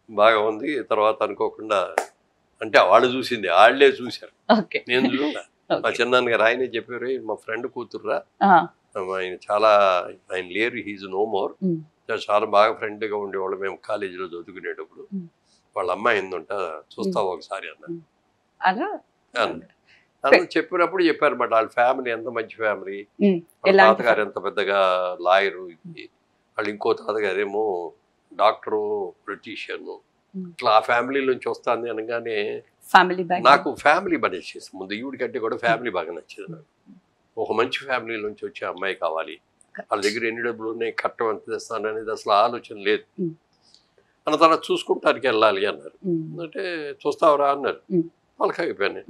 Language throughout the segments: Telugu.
బాగా ఉంది. తర్వాత అనుకోకుండా అంటే వాళ్ళు చూసింది వాళ్ళే చూశారు, నేను చూడ. మా చిన్నాన్నగారు ఆయనే చెప్పారు, మా ఫ్రెండ్ కూతుర్రా, ఆయన చాలా ఆయన లేరు, హీజ్ నో మోర్, చాలా బాగా ఫ్రెండ్గా ఉండేవాళ్ళు మేము కాలేజీలో చదువుకునేటప్పుడు. వాళ్ళ అమ్మాయి ఏందంట చూస్తావు ఒకసారి అన్నారు. అలా చెప్పినప్పుడు చెప్పారన్నమాట వాళ్ళ ఫ్యామిలీ ఎంత మంచి ఫ్యామిలీ, వాళ్ళ తాతగారు ఎంత పెద్దగా లాయరు, వాళ్ళు ఇంకో తాతగారేమో డాక్టరు, పొలిటీషియన్. ఇట్లా ఆ ఫ్యామిలీ నుంచి వస్తుంది అనగానే నాకు ఫ్యామిలీ బాగా నచ్చేసి, ముందు ఈవిడి కంటే కూడా ఫ్యామిలీ బాగా నచ్చేది నాకు. ఒక మంచి ఫ్యామిలీ నుంచి వచ్చే అమ్మాయి కావాలి, వాళ్ళ దగ్గర ఎన్ని డబ్బులు ఉన్నాయి, కట్టం ఎంత తెస్తాను అనేది అసలు ఆలోచన లేదు. అన్న తర్వాత చూసుకుంటానికి వెళ్ళాలి అన్నారు. అంటే చూస్తావరా అన్నారు. వాళ్ళకి అయిపోయాను,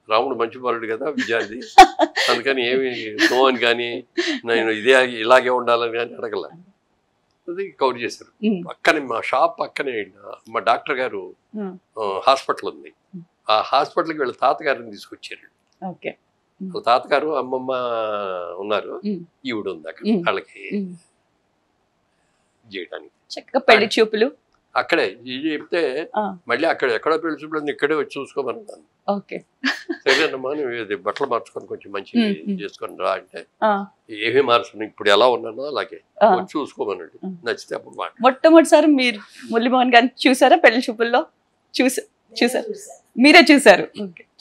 రాముడు మంచి బాలుడు కదా విద్యార్థి, అందుకని ఏమి నో అని కానీ నేను ఇదే ఇలాగే ఉండాలని కానీ అడగల. అది కవర్ చేశారు. పక్కనే మా షాప్ పక్కనే మా డాక్టర్ గారు హాస్పిటల్ ఉంది, ఆ హాస్పిటల్కి వీళ్ళ తాతగారిని తీసుకొచ్చారు. వాళ్ళ తాతగారు అమ్మమ్మ ఉన్నారు, ఈవిడ ఉంది అక్కడ వాళ్ళకి చేయడానికి. చక్కగా పెళ్లి చూపులు అక్కడే చెప్తే మళ్ళీ అక్కడ ఎక్కడో పెళ్లి చూపులు ఇక్కడే వచ్చి చూసుకోమన్నాను. సరేనమ్మా నువ్వు బట్టలు మార్చుకొని కొంచెం మంచిగా చేసుకొని రా అంటే, ఏమీ మార్చుకుని ఇప్పుడు ఎలా ఉన్నానో అలాగే వచ్చి చూసుకోమన్నాడు, నచ్చితే అప్పుడు మాట. మొట్టమొదటిసారి మీరు మురళీమోహన్ గారిని చూసారా పెళ్లి చూపుల్లో? చూసారు, మీరే చూసారు.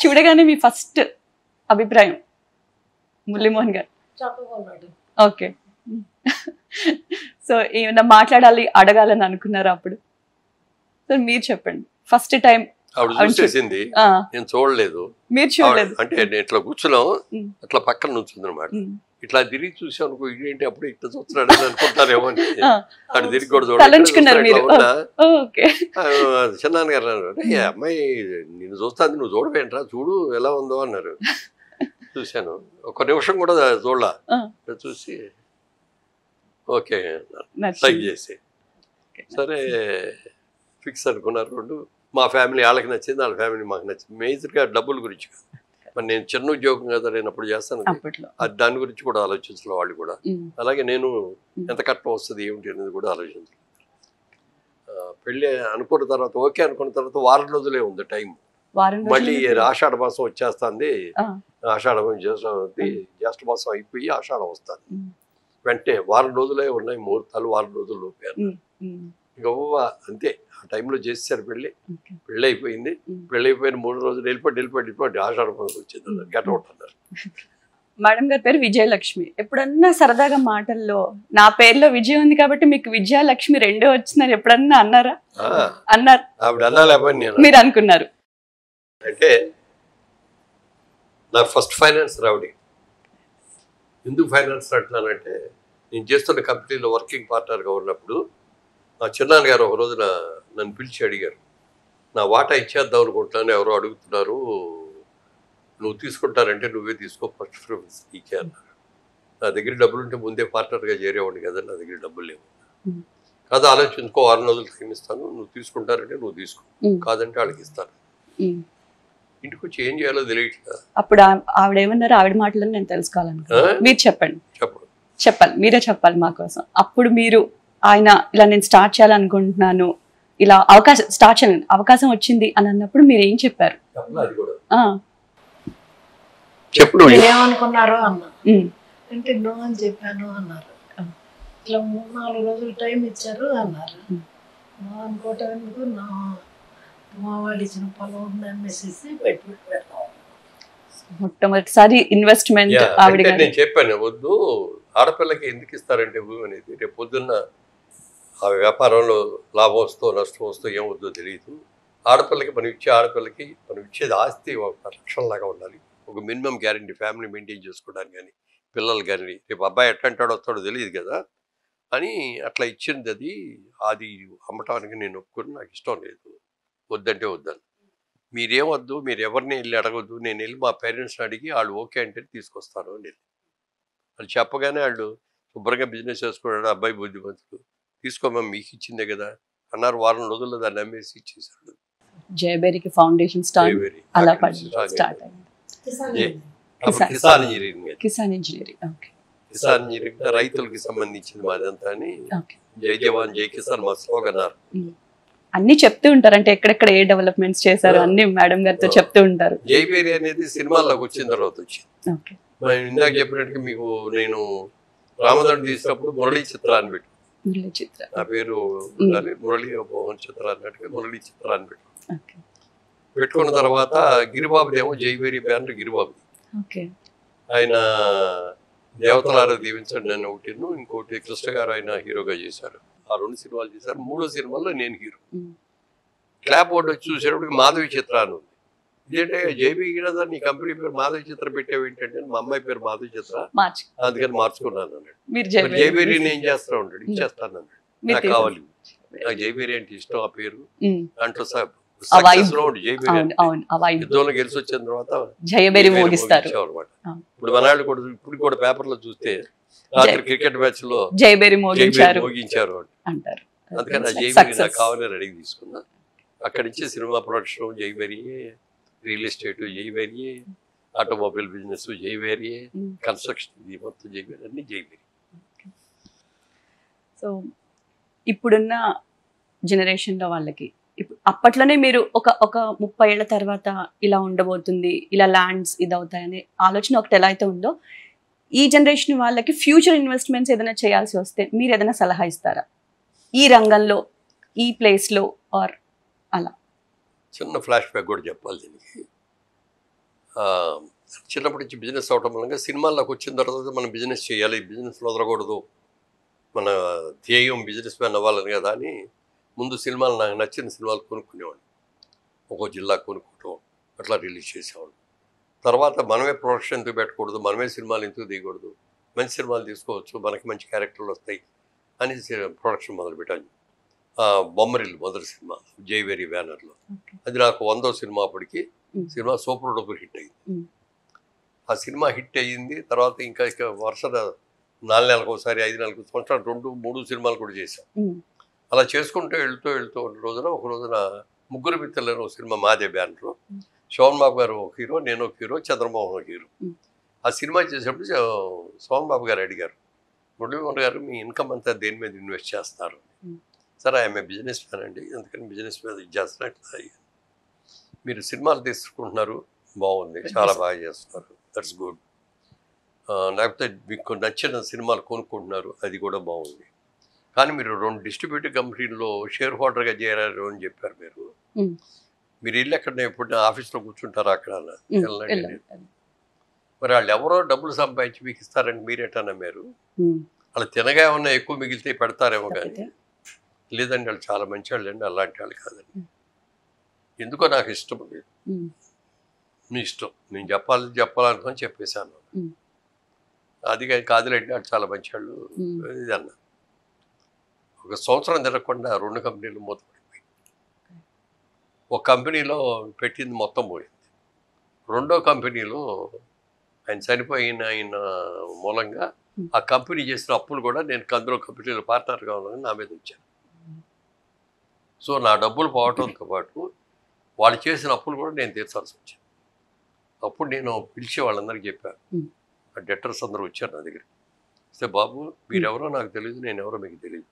చూడగానే మీ ఫస్ట్ అభిప్రాయం మురళీమోహన్ గారు? ఓకే. సో ఏమన్నా మాట్లాడాలి అడగాలని అనుకున్నారా అప్పుడు? సో మీరు చెప్పండి. ఫస్ట్ టైం ఆవిడ చూసేసింది, నేను చూడలేదు. మీరు చూడలేదు అంటే నేను ఇట్లా కూర్చున్నాం, అట్లా పక్కన నుంచుంది అనమాట. ఇట్లా తిరిగి చూసాం అనుకో, ఇదేంటి అప్పుడు ఇట్లా చూస్తున్నాడు అని అనుకుంటారేమో అని అటు తిరిగి కూడా చూడాలి. చిన్నాన్నగారు అన్నారు, అమ్మాయి నేను చూస్తాను నువ్వు చూడవేంట్రా, చూడు ఎలా ఉందో అన్నారు. చూశాను, ఒక నిమిషం కూడా చూడలా, చూసి ఓకే లైక్ చేసి సరే ఫిక్స్ అనుకున్నారు రెండు. మా ఫ్యామిలీ వాళ్ళకి నచ్చింది, వాళ్ళ ఫ్యామిలీ మాకు నచ్చింది. మేజర్గా డబ్బుల గురించి కాదు, మరి నేను చిన్న ఉద్యోగం కదా నేను అప్పుడు చేస్తాను, అది దాని గురించి కూడా ఆలోచించాలి వాళ్ళు కూడా. అలాగే నేను ఎంత కట్టం వస్తుంది ఏమిటి అనేది కూడా ఆలోచించాలి. పెళ్ళి అనుకున్న తర్వాత ఓకే అనుకున్న తర్వాత వారం రోజులే ఉంది టైం. మళ్ళీ ఆషాఢ మాసం వచ్చేస్తుంది, ఆషాఢం జ్యేష్ఠ మాసం అయిపోయి ఆషాఢం వస్తుంది, వెంటనే వారం రోజులే ఉన్నాయి ముహూర్తాలు, వారం రోజులు లోపారు. గవ్వ అంతే ఆ టైంలో చేసేసారు పెళ్ళి. పెళ్ళి అయిపోయింది, పెళ్ళి అయిపోయిన 3 రోజులు వెళ్ళిపోయి ఆషాఢ మాసం వచ్చింది, గెటౌట్ అన్నారు. మేడం గారి పేరు విజయలక్ష్మి. ఎప్పుడన్నా సరదాగా మాటల్లో నా పేరులో విజయ్ ఉంది కాబట్టి మీకు విజయలక్ష్మి రెండో వచ్చినారు ఎప్పుడన్నా అన్నారా? అన్నారు. ఆవిడ అన్నాలేమని మీరు అనుకున్నారు? అంటే నా ఫస్ట్ ఫైనాన్స్ రావడి. ఎందుకు ఫైనాన్స్ అంటున్నానంటే, నేను చేస్తున్న కంపెనీలో వర్కింగ్ పార్ట్నర్గా ఉన్నప్పుడు మా చిన్నాన్నగారు ఒక రోజున నన్ను పిలిచి అడిగారు, నా వాటా ఇచ్చేద్దాం అనుకుంటున్నాను, ఎవరో అడుగుతున్నారు, నువ్వు తీసుకుంటారంటే నువ్వే తీసుకో, ఫస్ట్ ప్రిఫరెన్స్ నీకే అన్నారు. నా దగ్గర డబ్బులు ఉంటే ముందే పార్ట్నర్గా చేరేవాడిని కదా, నా దగ్గర డబ్బులు లేవు. కాదు ఆలోచించుకో, 6 రోజులు టైం ఇస్తాను, నువ్వు తీసుకుంటారంటే నువ్వు తీసుకో, కాదంటే వాళ్ళకి ఇస్తాను. ఇంటికి వచ్చి ఏం చేయాలో తెలియట్లేదు. అప్పుడు ఆవిడ ఏమన్నారు? ఆవిడ మాటలో నేను తెలుసుకోవాలనుకున్నాను, మీరు చెప్పండి. చెప్పాలి, మీరే చెప్పాలి మా కోసం. అప్పుడు మీరు ఆయన ఇలా నేను స్టార్ట్ చేయాలనుకుంటున్నాను, ఇలా స్టార్ట్ చేయాలని అవకాశం వచ్చింది అని అన్నప్పుడు మీరు ఏం చెప్పారు? ఏమనుకున్నారో అన్నా అంటే నో అని చెప్పాను అన్నారు. ఇట్లా 3-4 రోజులు టైం ఇచ్చారు అన్నారు. నో అనుకోవటం ఎందుకు, మా వాళ్ళు ఇచ్చిన పొలం ఉందని మెసేసి పెట్టుకుంటాను. మొట్టమొదటిసారి ఇన్వెస్ట్మెంట్ నేను చెప్పాను, వద్దు ఆడపిల్లకి ఎందుకు ఇస్తారంటే భూమి అనేది, రేపు పొద్దున్న ఆ వ్యాపారంలో లాభం వస్తో నష్టం వస్తో ఏమవుద్దో తెలియదు. ఆడపిల్లకి మనం ఇచ్చేది ఆస్తి ఒక రక్షణలాగా ఉండాలి, ఒక మినిమం గ్యారంటీ ఫ్యామిలీ మెయింటైన్ చేసుకోవడానికి కానీ పిల్లలు కానీ, రేపు అబ్బాయి ఎట్లాంటాడో వస్తాడో తెలియదు కదా అని అట్లా ఇచ్చింది. అది అమ్మటానికి నేను ఒప్పుకుని, నాకు ఇష్టం లేదు, వద్దంటే వద్దాను. మీరేమొద్దు, మీరు ఎవరిని వెళ్ళి అడగొద్దు, నేను వెళ్ళి మా పేరెంట్స్ని అడిగి వాళ్ళు ఓకే అంటే తీసుకొస్తాను అని వాళ్ళు చెప్పగానే వాళ్ళు శుభ్రంగా బిజినెస్ చేసుకున్నాడు. అబ్బాయి బుద్ధిమంతుడు, తీసుకోమా మీకు ఇచ్చిందే కదా అన్నారు. వారం రోజుల్లో దాన్ని అమ్మేసి ఇచ్చేసాడు. జయబేరికి ఫౌండేషన్ స్టార్ట్ కిసాన్ ఇంజనీరింగ్ రైతులకి సంబంధించింది మాదంతా అని, జై జవాన్ జై కిసాన్ మా స్లోగన్. అన్ని చెప్తూ ఉంటారు, అంటే ఎక్కడెక్కడ ఏ డెవలప్మెంట్స్ చేశారు అన్ని మేడం గారితో చెప్తూ ఉంటారు. జైపేరి అనేది సినిమాల్లోకి వచ్చిన తర్వాత వచ్చింది. ఓకే. మనం ఇందాక చెప్పినట్టుగా మీకు నేను రామదండ తీసినప్పుడు మురళీ చిత్ర అని పెట్టు, మురళీ చిత్ర, నా పేరు ఉండాలి మురళీ మోహన్ చిత్ర అన్నట్టుగా మురళీ చిత్ర అని పెట్టు. ఓకే. పెట్టుకున్న తర్వాత గిరిబాబుదేమో జైపేరి బ్యానర్ గిరిబాబు. ఓకే. ఆయన దేవతలారా దీవించండి నన్ను ఒకటిను, ఇంకోటి కృష్ణ గారు ఆయన హీరోగా చేశారు. ఆ 2 సినిమాలు చేశారు. 3వ సినిమాలో నేను హీరో. క్లాప్ బోర్డు వచ్చి చూసేటప్పటికి మాధవి చిత్ర అని ఉంది. ఇదేంటే జైబీ గిరదా నీ కంపెనీ పేరు మాధవి చిత్ర పెట్టేవి ఏంటంటే, మా అమ్మాయి పేరు మాధవి చిత్ర అందుకని మార్చుకున్నాను అన్నాడు. జైబేరి ఏం చేస్తా ఉంటాడు, ఇచ్చేస్తాను అన్నాడు. నాకు కావాలి, నాకు జైబేరి అంటే ఇష్టం ఆ పేరు. దాంట్లో యుద్ధంలో గెలిచి వచ్చిన తర్వాత జయబేరి మోగిస్తారు అనమాట. ఇప్పుడు మనాళ్ళు కూడా ఇప్పుడు కూడా పేపర్లో చూస్తే రాత్రి క్రికెట్ మ్యాచ్ లో జయబేరి మోగించారు అంటారు. అందుకని ఆ జైబేరి నాకు కావాలని అడిగి తీసుకున్నా. అక్కడి నుంచి సినిమా ప్రొడక్షన్ జైబేరియే, రియల్ ఎస్టేట్ జైబేరియే, ఆటోమొబైల్ బిజినెస్ జైబేరియే, కన్స్ట్రక్షన్ ఇది మొత్తం జైబేరి, అన్ని జైబేరి. సో ఇప్పుడున్న జనరేషన్లో వాళ్ళకి ఇప్పుడు అప్పట్లోనే మీరు ఒక 30 ఏళ్ల తర్వాత ఇలా ఉండబోతుంది, ఇలా ల్యాండ్స్ ఇది అవుతాయనే ఆలోచన ఒకటి ఎలా అయితే ఉందో, ఈ జనరేషన్ వాళ్ళకి ఫ్యూచర్ ఇన్వెస్ట్మెంట్స్ ఏదైనా చేయాల్సి వస్తే మీరు ఏదైనా సలహా ఇస్తారా ఈ రంగంలో, ఈ ప్లేస్లో? ఆర్ అలా చిన్న ఫ్లాష్ బ్యాక్ కూడా చెప్పాలి దీనికి. చిన్నప్పటి నుంచి బిజినెస్ అవటం వల్ల సినిమాల్లోకి వచ్చిన తర్వాత మనం బిజినెస్ చేయాలి, బిజినెస్లో వదలకూడదు, మన ధ్యేయం బిజినెస్ మ్యాన్ అవ్వాలని కదా అని ముందు సినిమాలు నాకు నచ్చిన సినిమాలు కొనుక్కునేవాడిని. ఒక్కో జిల్లా కొనుక్కోవటం అట్లా రిలీజ్ చేసేవాడు. తర్వాత మనమే ప్రొడక్షన్ ఎందుకు పెట్టకూడదు, మనమే సినిమాలు ఎందుకు తీయకూడదు, మంచి సినిమాలు తీసుకోవచ్చు, మనకి మంచి క్యారెక్టర్లు వస్తాయి అని ప్రొడక్షన్ మొదలుపెట్టాను. బొమ్మరిల్లు మొదటి సినిమా జైవేరి బ్యానర్లో, అది నాకు 100వ సినిమా. అప్పటికి సినిమా సూపర్ డూపర్ హిట్ అయింది. ఆ సినిమా హిట్ అయ్యింది. తర్వాత ఇంకా వరుస 4 నెలలకు ఒకసారి, 5 నెలలకు సంవత్సరాలు 2, 3 సినిమాలు కూడా చేశాం. అలా చేసుకుంటూ వెళ్తూ ఒక రోజున ముగ్గురు మిత్రులు ఒక సినిమా మాదే బ్యానర్లో, శోభన్ బాబు గారు ఒక హీరో, నేను ఒక హీరో, చంద్రమోహన్ ఒక హీరో. ఆ సినిమా చేసేటప్పుడు శోభన్ బాబు గారు అడిగారు, మురళీమోహన్ గారు మీ ఇన్కమ్ అంతా దేని మీద ఇన్వెస్ట్ చేస్తారు? సరే ఆమె బిజినెస్ మ్యాన్ అండి, అందుకని బిజినెస్ మీద ఇది చేస్తున్నట్టు. మీరు సినిమాలు తీసుకుంటున్నారు, బాగుంది, చాలా బాగా చేస్తున్నారు, దట్స్ గుడ్. లేకపోతే మీకు నచ్చిన సినిమాలు కొనుక్కుంటున్నారు, అది కూడా బాగుంది. కానీ మీరు 2 డిస్ట్రిబ్యూటర్ కంపెనీల్లో షేర్ హోల్డర్గా చేరారు అని చెప్పారు. మీరు ఇల్లు ఎక్కడ ఎప్పుడు ఆఫీస్లో కూర్చుంటారు అక్కడ వెళ్ళండి. మరి వాళ్ళు ఎవరో డబ్బులు సంపాదించి మీకు ఇస్తారని మీరేటన్నా మీరు వాళ్ళు తినగా ఏమన్నా ఎక్కువ మిగిలితే పెడతారేమో, కానీ లేదండి వాళ్ళు చాలా మంచి వాళ్ళు అండి, అలాంటి వాళ్ళు కాదండి. ఎందుకో నాకు ఇష్టం లేదు, మీ ఇష్టం, నేను చెప్పాలనుకొని చెప్పేశాను. అది కాదులేండి వాళ్ళు చాలా మంచి వాళ్ళు ఇది అన్న. 1 సంవత్సరం తిరగకుండా 2 కంపెనీలు మూతపడిపోయి, ఒక కంపెనీలో పెట్టింది మొత్తం పోయింది. 2వ కంపెనీలో ఆయన చనిపోయిన మూలంగా ఆ కంపెనీ చేసిన అప్పులు కూడా నేను అందులో కంపెనీలో పార్ట్నర్గా ఉన్నానని నా మీద వచ్చాను. సో నా డబ్బులు పోవడంతో పాటు వాళ్ళు చేసిన అప్పులు కూడా నేను తీర్చాల్సి వచ్చింది. అప్పుడు నేను పిలిచి వాళ్ళందరికీ చెప్పాను, ఆ డెటర్స్ అందరూ వచ్చారు నా దగ్గర. వస్తే బాబు మీరెవరో నాకు తెలియదు, నేను ఎవరో మీకు తెలియదు,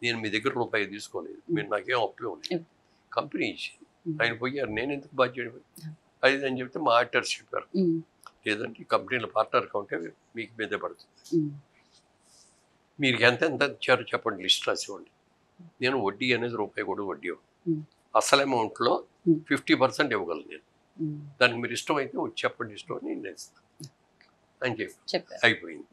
నేను మీ దగ్గర రూపాయి తీసుకోలేదు, మీరు నాకేం అప్పు ఇవ్వలేదు, కంపెనీ ఇచ్చింది, ఆయన పోయారు, నేను ఎందుకు బాధ్యత అది అని చెప్తే మా ఆడిటర్స్ చెప్పారు, లేదంటే ఈ కంపెనీలో పార్ట్నర్గా ఉంటే మీకు మీదే పడుతుంది, మీరు ఎంత ఇచ్చారో చెప్పండి, లిస్ట్ రాసి ఇవ్వండి. నేను వడ్డీ అనేది రూపాయి కూడా వడ్డీ అసలు అమౌంట్లో 50% ఇవ్వగలను నేను, దానికి మీరు ఇష్టం అయితే వచ్చి చెప్పండి, ఇష్టం అని నేను ఇస్తాను అని చెప్పి అయిపోయింది.